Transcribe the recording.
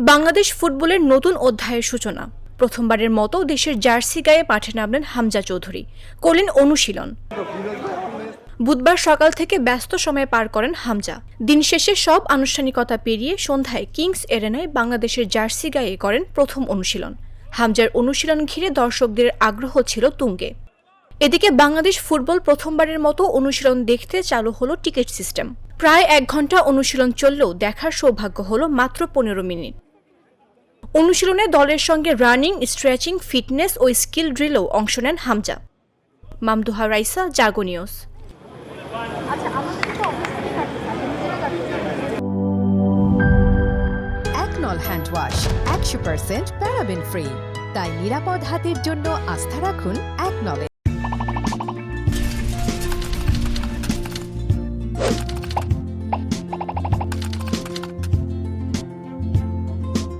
বাংলাদেশ ফুটবলের নতুন অধ্যায়ের সূচনা। প্রথমবারের মতো দেশের জার্সি গায়ে মাঠে নামলেন হামজা চৌধুরী, করলেন অনুশীলন। বুধবার সকাল থেকে ব্যস্ত সময় পার করেন হামজা। দিন শেষে সব আনুষ্ঠানিকতা পেরিয়ে সন্ধ্যায় কিংস এরেনায় বাংলাদেশের জার্সি গায়ে করেন প্রথম অনুশীলন। হামজার অনুশীলন ঘিরে দর্শকদের আগ্রহ ছিল তুঙ্গে। এদিকে বাংলাদেশ ফুটবল প্রথমবারের মতো অনুশীলন দেখতে চালু হলো টিকিট সিস্টেম। প্রায় 1 ঘন্টা অনুশীলন চললেও দেখার সৌভাগ্য হলো মাত্র 15 মিনিট। অনুশীলনে দলের সঙ্গে রানিং, স্ট্রেচিং, ফিটনেস ও স্কিল ড্রিলেও অংশ নেন হামজা। মামদুহা রাইসা, জাগো নিউজ। একনল হ্যান্ড ওয়াশ 100% প্যারাবেন ফ্রি, তাই নিরাপদ হাতের জন্য আস্থা রাখুন একনলে।